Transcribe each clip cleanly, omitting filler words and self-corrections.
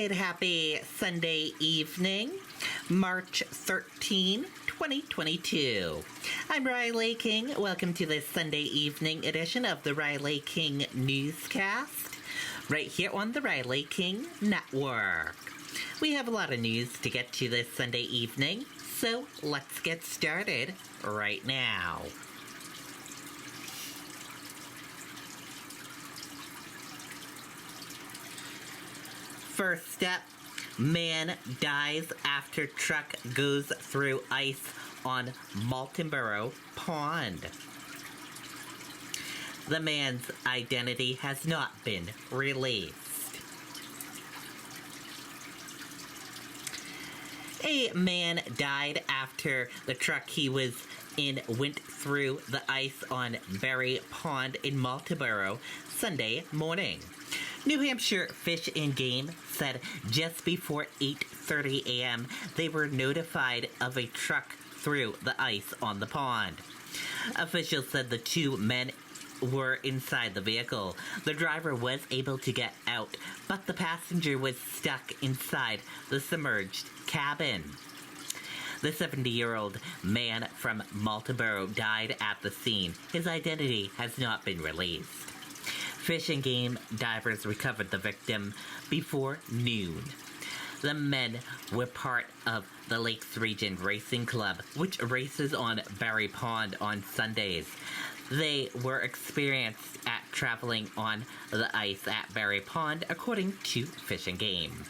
good, happy Sunday evening, March 13, 2022. I'm Riley King. Welcome to this Sunday evening edition of the Riley King Newscast, right here on the Riley King Network. We have a lot of news to get to this Sunday evening, so let's get started right now. First up, man dies after truck goes through ice on Montgomery Pond. The man's identity has not been released. A man died after the truck he was in went through the ice on Berry Pond in Montgomery Sunday morning. New Hampshire Fish and Game said just before 8:30 a.m. they were notified of a truck through the ice on the pond. Officials said the two men were inside the vehicle. The driver was able to get out, but the passenger was stuck inside the submerged cabin. The 70-year-old man from Montgomery died at the scene. His identity has not been released. Fish and Game divers recovered the victim before noon. The men were part of the Lakes Region Racing Club, which races on Berry Pond on Sundays. They were experienced at traveling on the ice at Berry Pond, according to Fish and Game.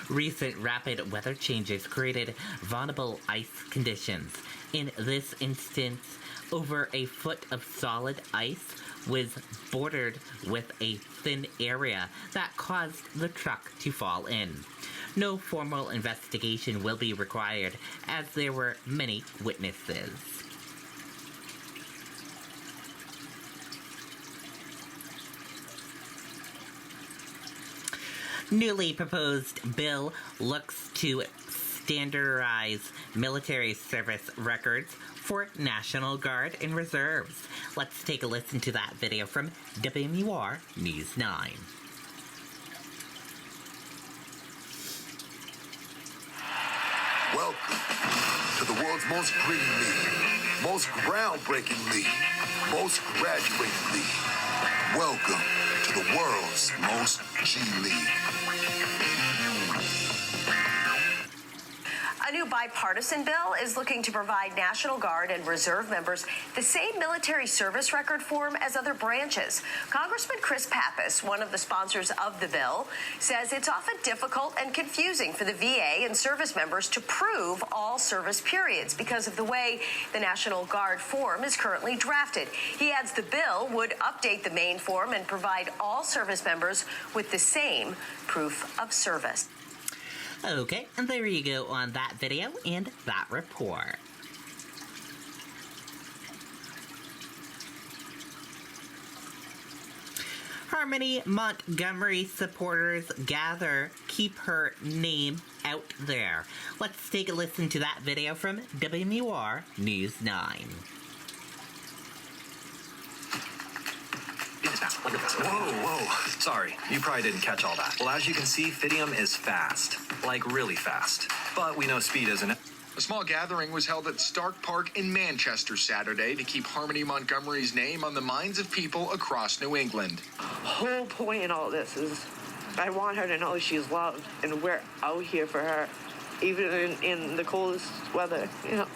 Recent rapid weather changes created vulnerable ice conditions. In this instance, over a foot of solid ice was bordered with a thin area that caused the truck to fall in. No formal investigation will be required, as there were many witnesses. Newly proposed bill looks to standardize military service records for National Guard and Reserves. Let's take a listen to that video from WMUR News 9. Welcome to the world's most green league, most groundbreaking league, most graduating league. Welcome to the world's most G League. A new bipartisan bill is looking to provide National Guard and Reserve members the same military service record form as other branches. Congressman Chris Pappas, one of the sponsors of the bill, says it's often difficult and confusing for the VA and service members to prove all service periods because of the way the National Guard form is currently drafted. He adds the bill would update the main form and provide all service members with the same proof of service. Okay, and there you go on that video and that report. Harmony Montgomery supporters gather, keep her name out there. Let's take a listen to that video from WMUR News 9. Whoa. Sorry, you probably didn't catch all that. Well, as you can see, Fidium is fast. Like, really fast. But we know speed isn't it. A small gathering was held at Stark Park in Manchester Saturday to keep Harmony Montgomery's name on the minds of people across New England. Whole point in all this is I want her to know she's loved, and we're out here for her, even in the coldest weather, you know.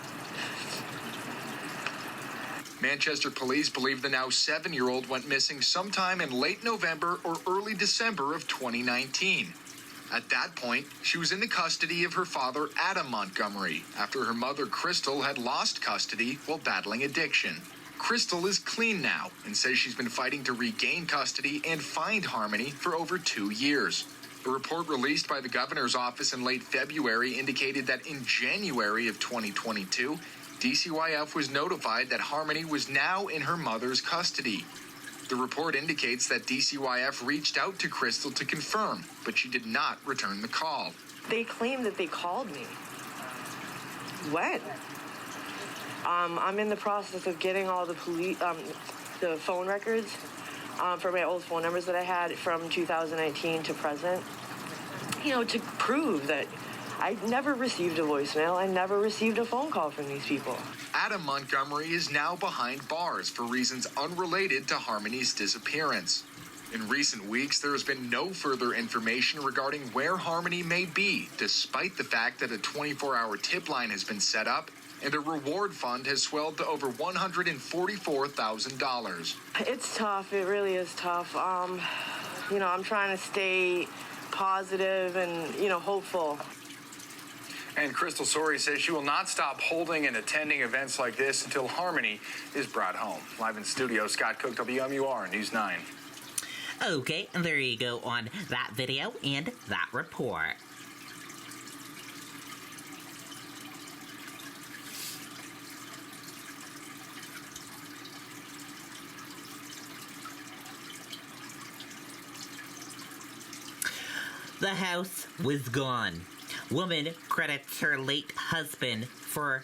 Manchester police believe the now 7-year-old went missing sometime in late November or early December of 2019. At that point, she was in the custody of her father, Adam Montgomery, after her mother, Crystal, had lost custody while battling addiction. Crystal is clean now and says she's been fighting to regain custody and find Harmony for over 2 years. A report released by the governor's office in late February indicated that in January of 2022, DCYF was notified that Harmony was now in her mother's custody. The report indicates that DCYF reached out to Crystal to confirm, but she did not return the call. They claim that they called me. When? I'm in the process of getting all the phone records for my old phone numbers that I had from 2019 to present. to prove that I never received a voicemail. I never received a phone call from these people. Adam Montgomery is now behind bars for reasons unrelated to Harmony's disappearance. In recent weeks, there has been no further information regarding where Harmony may be, despite the fact that a 24-hour tip line has been set up and a reward fund has swelled to over $144,000. It's tough. It really is tough. I'm trying to stay positive and, hopeful. And Crystal Sori says she will not stop holding and attending events like this until Harmony is brought home. Live in studio, Scott Cook, WMUR News 9. Okay, and there you go on that video and that report. The house was gone. Woman credits her late husband for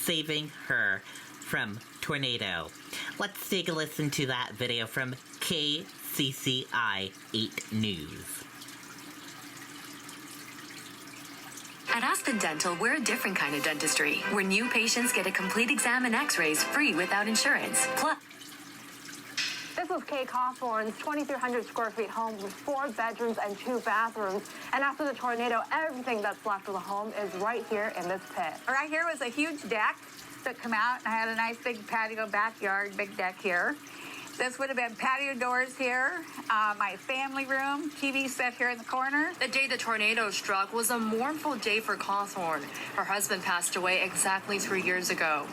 saving her from tornado. Let's take a listen to that video from KCCI 8 News. At Aspen Dental, we're a different kind of dentistry, where new patients get a complete exam and x-rays free without insurance. Plus, this was Kay Cawthorn's 2,300 square feet home with 4 bedrooms and 2 bathrooms. And after the tornado, everything that's left of the home is right here in this pit. Right here was a huge deck that come out. I had a nice big patio backyard, big deck here. This would have been patio doors here, my family room, TV set here in the corner. the day the tornado struck was a mournful day for Cawthorn. Her husband passed away exactly 3 years ago.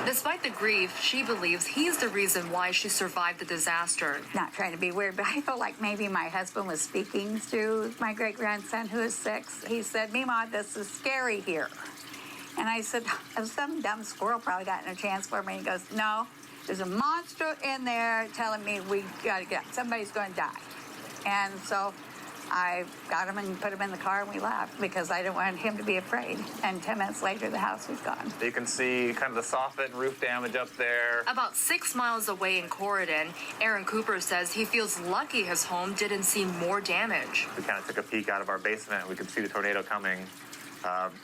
Despite the grief, she believes he's the reason why she survived the disaster. Not trying to be weird, but I feel like maybe my husband was speaking through my great-grandson who is 6. He said, Mima, this is scary here. And I said, some dumb squirrel probably got in a chance for me. He goes, no, there's a monster in there telling me we got to get up. Somebody's going to die. And so I got him and put him in the car and we left because I didn't want him to be afraid. And 10 minutes later, the house was gone. You can see kind of the soffit roof damage up there. About 6 miles away in Corridon, Aaron Cooper says he feels lucky his home didn't see more damage. We kind of took a peek out of our basement. We could see the tornado coming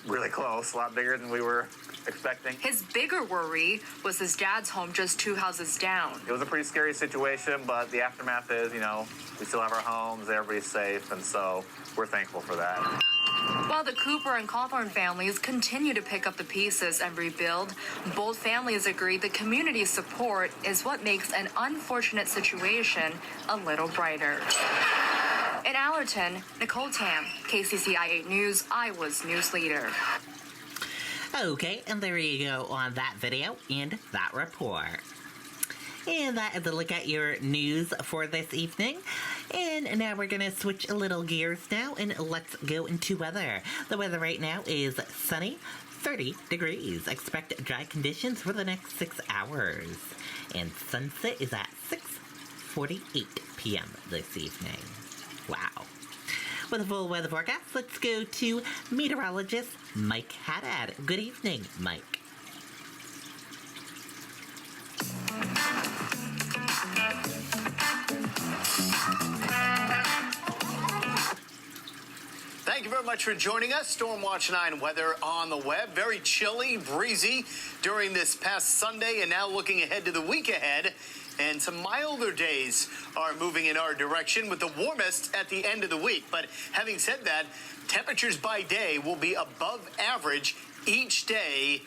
really close, a lot bigger than we were expecting. His bigger worry was his dad's home just 2 houses down. It was a pretty scary situation, but the aftermath is, we still have our homes, everybody's safe, and so we're thankful for that. While the Cooper and Cawthorn families continue to pick up the pieces and rebuild, both families agree the community support is what makes an unfortunate situation a little brighter. In Allerton, Nicole Tam, KCCI 8 News, Iowa's news leader. Okay, and there you go on that video and that report. And that is a look at your news for this evening. And now we're going to switch a little gears now and let's go into weather. The weather right now is sunny, 30 degrees. Expect dry conditions for the next 6 hours. And sunset is at 6:48 p.m. this evening. Wow. With a full weather forecast, let's go to meteorologist Mike Haddad. Good evening, Mike. Thank you very much for joining us. Stormwatch 9 weather on the web. Very chilly, breezy during this past Sunday, and now looking ahead to the week ahead. And some milder days are moving in our direction with the warmest at the end of the week. But having said that, temperatures by day will be above average each day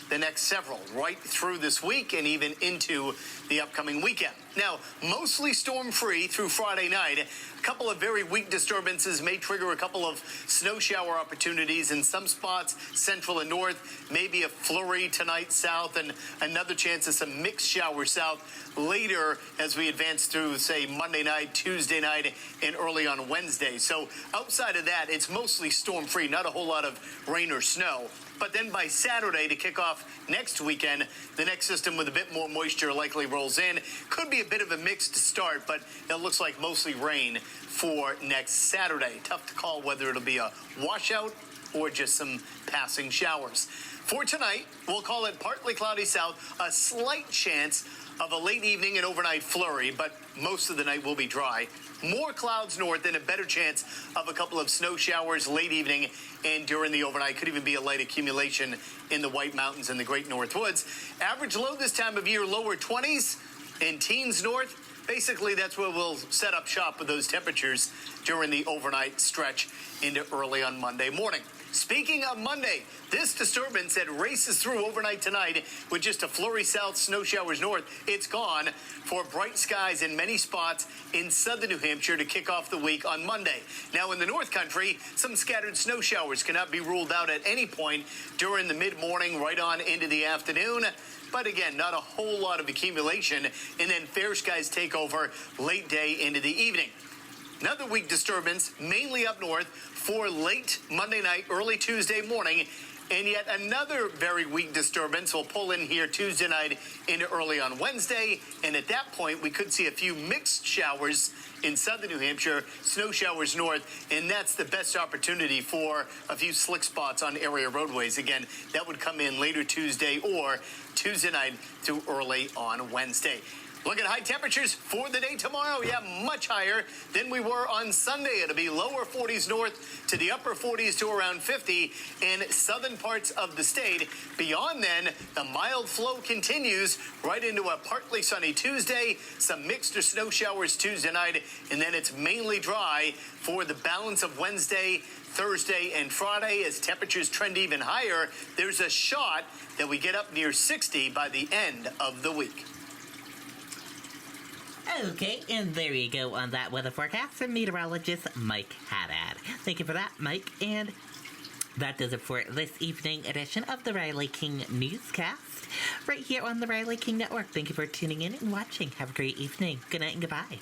the next several, right through this week and even into the upcoming weekend. Now, mostly storm-free through Friday night. A couple of very weak disturbances may trigger a couple of snow shower opportunities in some spots, central and north. Maybe a flurry tonight south and another chance of some mixed showers south later as we advance through, say, Monday night, Tuesday night, and early on Wednesday. So outside of that, it's mostly storm-free, not a whole lot of rain or snow. But then by Saturday, to kick off next weekend, the next system with a bit more moisture likely rolls in. Could be a bit of a mixed start, but it looks like mostly rain for next Saturday. Tough to call whether it'll be a washout or just some passing showers. For tonight, we'll call it partly cloudy south, a slight chance of a late evening and overnight flurry, but most of the night will be dry. More clouds north and a better chance of a couple of snow showers late evening and during the overnight. Could even be a light accumulation in the White Mountains and the Great North Woods. Average low this time of year, lower 20s and teens north. Basically, that's where we'll set up shop with those temperatures during the overnight stretch into early on Monday morning. Speaking of Monday, this disturbance that races through overnight tonight with just a flurry south, snow showers north, it's gone for bright skies in many spots in southern New Hampshire to kick off the week on Monday. Now in the North Country, some scattered snow showers cannot be ruled out at any point during the mid-morning right on into the afternoon. But again, not a whole lot of accumulation, and then fair skies take over late day into the evening. Another weak disturbance, mainly up north, for late Monday night, early Tuesday morning. And yet another very weak disturbance will pull in here Tuesday night into early on Wednesday. And at that point, we could see a few mixed showers in southern New Hampshire, snow showers north. And that's the best opportunity for a few slick spots on area roadways. Again, that would come in later Tuesday or Tuesday night to early on Wednesday. Look at high temperatures for the day tomorrow. Yeah, much higher than we were on Sunday. It'll be lower 40s north to the upper 40s to around 50 in southern parts of the state. Beyond then, the mild flow continues right into a partly sunny Tuesday, some mixed or snow showers Tuesday night, and then it's mainly dry for the balance of Wednesday, Thursday, and Friday. As temperatures trend even higher, there's a shot that we get up near 60 by the end of the week. Okay, and there you go on that weather forecast from meteorologist Mike Haddad. Thank you for that, Mike. And that does it for this evening edition of the Riley King Newscast, right here on the Riley King Network. Thank you for tuning in and watching. Have a great evening. Good night and goodbye.